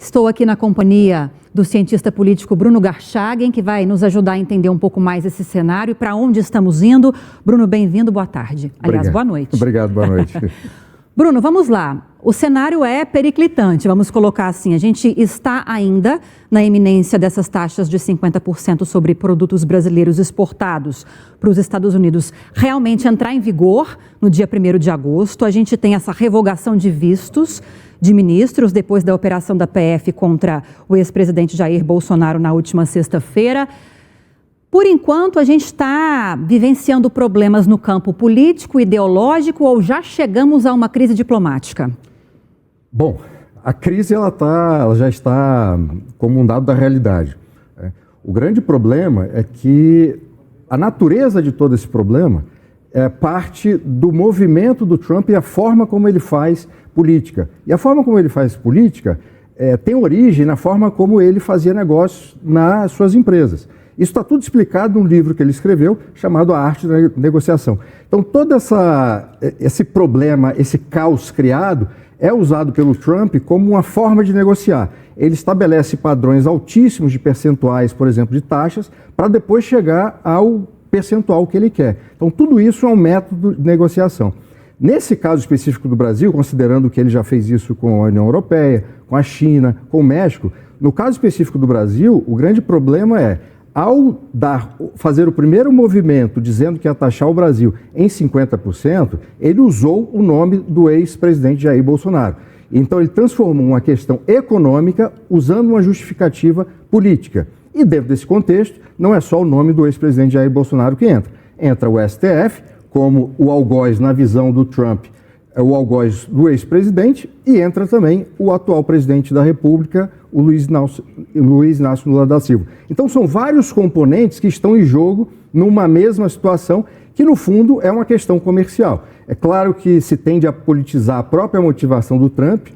Estou aqui na companhia do cientista político Bruno Garchagen, que vai nos ajudar a entender um pouco mais esse cenário e para onde estamos indo. Bruno, bem-vindo, boa tarde. Aliás, boa noite. Obrigado, boa noite. Bruno, vamos lá. O cenário é periclitante, vamos colocar assim. A gente está ainda na iminência dessas taxas de 50% sobre produtos brasileiros exportados para os Estados Unidos realmente entrar em vigor no dia 1º de agosto. A gente tem essa revogação de vistos de ministros depois da operação da PF contra o ex-presidente Jair Bolsonaro na última sexta-feira. Por enquanto, a gente está vivenciando problemas no campo político, ideológico ou já chegamos a uma crise diplomática? Bom, a crise ela já está como um dado da realidade. O grande problema é que a natureza de todo esse problema é parte do movimento do Trump e a forma como ele faz política. E a forma como ele faz política tem origem na forma como ele fazia negócios nas suas empresas. Isso está tudo explicado num livro que ele escreveu, chamado A Arte da Negociação. Então, todo esse problema, esse caos criado, é usado pelo Trump como uma forma de negociar. Ele estabelece padrões altíssimos de percentuais, por exemplo, de taxas, para depois chegar ao percentual que ele quer. Então, tudo isso é um método de negociação. Nesse caso específico do Brasil, considerando que ele já fez isso com a União Europeia, com a China, com o México, no caso específico do Brasil, o grande problema é, ao fazer o primeiro movimento dizendo que ia taxar o Brasil em 50%, ele usou o nome do ex-presidente Jair Bolsonaro. Então ele transformou uma questão econômica usando uma justificativa política. E dentro desse contexto, não é só o nome do ex-presidente Jair Bolsonaro que entra. Entra o STF, como o algoz na visão do Trump, o algoz do ex-presidente, e entra também o atual presidente da República, o Luiz Inácio Lula da Silva. Então são vários componentes que estão em jogo numa mesma situação que no fundo é uma questão comercial. É claro que se tende a politizar a própria motivação do Trump,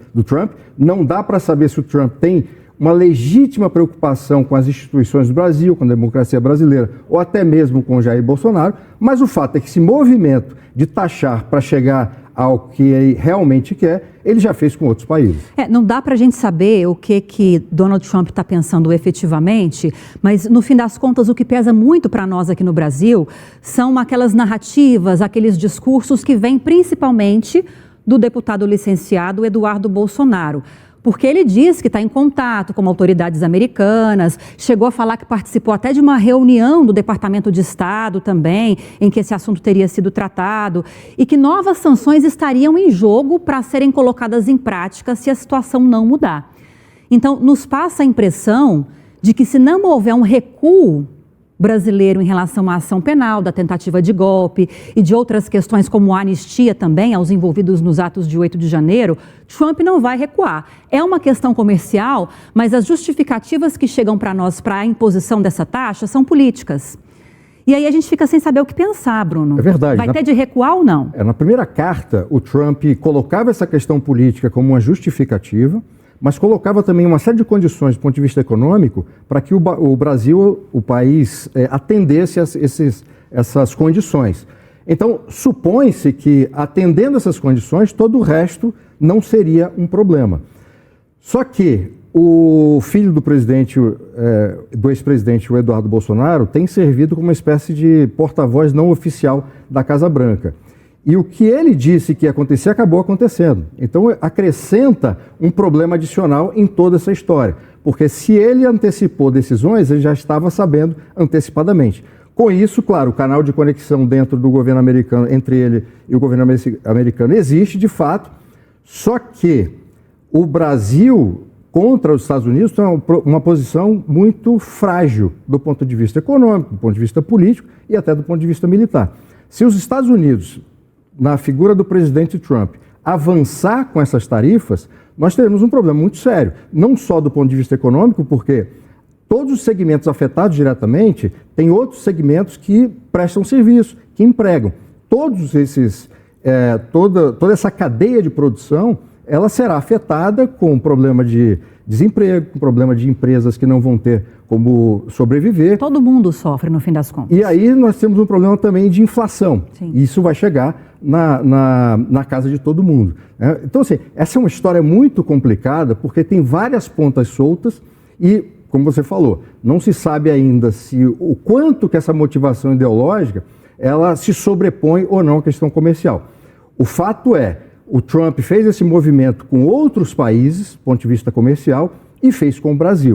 não dá para saber se o Trump tem uma legítima preocupação com as instituições do Brasil, com a democracia brasileira, ou até mesmo com Jair Bolsonaro, mas o fato é que esse movimento de taxar para chegar ao que ele realmente quer, ele já fez com outros países. Não dá para a gente saber o que Donald Trump está pensando efetivamente, mas no fim das contas o que pesa muito para nós aqui no Brasil são aquelas narrativas, aqueles discursos que vêm principalmente do deputado licenciado Eduardo Bolsonaro. Porque ele diz que está em contato com autoridades americanas, chegou a falar que participou até de uma reunião do Departamento de Estado também, em que esse assunto teria sido tratado, e que novas sanções estariam em jogo para serem colocadas em prática se a situação não mudar. Então, nos passa a impressão de que se não houver um recuo brasileiro em relação à ação penal, da tentativa de golpe e de outras questões como a anistia também aos envolvidos nos atos de 8 de janeiro, Trump não vai recuar. É uma questão comercial, mas as justificativas que chegam para nós para a imposição dessa taxa são políticas. E aí a gente fica sem saber o que pensar, Bruno. É verdade. Vai ter de recuar ou não? Na primeira carta, o Trump colocava essa questão política como uma justificativa, mas colocava também uma série de condições do ponto de vista econômico para que o Brasil, o país, atendesse essas condições. Então, supõe-se que, atendendo essas condições, todo o resto não seria um problema. Só que o filho do ex-presidente, o Eduardo Bolsonaro, tem servido como uma espécie de porta-voz não oficial da Casa Branca. E o que ele disse que ia acontecer, acabou acontecendo. Então, acrescenta um problema adicional em toda essa história. Porque se ele antecipou decisões, ele já estava sabendo antecipadamente. Com isso, claro, o canal de conexão dentro do governo americano, entre ele e o governo americano, existe de fato. Só que o Brasil, contra os Estados Unidos, tem uma posição muito frágil do ponto de vista econômico, do ponto de vista político e até do ponto de vista militar. Se os Estados Unidos, na figura do presidente Trump, avançar com essas tarifas, nós teremos um problema muito sério. Não só do ponto de vista econômico, porque todos os segmentos afetados diretamente têm outros segmentos que prestam serviço, que empregam. Todos esses, toda essa cadeia de produção, ela será afetada com um problema de desemprego, com um problema de empresas que não vão ter como sobreviver. Todo mundo sofre no fim das contas. E aí nós temos um problema também de inflação. Sim. Isso vai chegar na casa de todo mundo. Né? Então, assim, essa é uma história muito complicada porque tem várias pontas soltas e, como você falou, não se sabe ainda o quanto que essa motivação ideológica ela se sobrepõe ou não à questão comercial. O fato é, o Trump fez esse movimento com outros países, do ponto de vista comercial, e fez com o Brasil.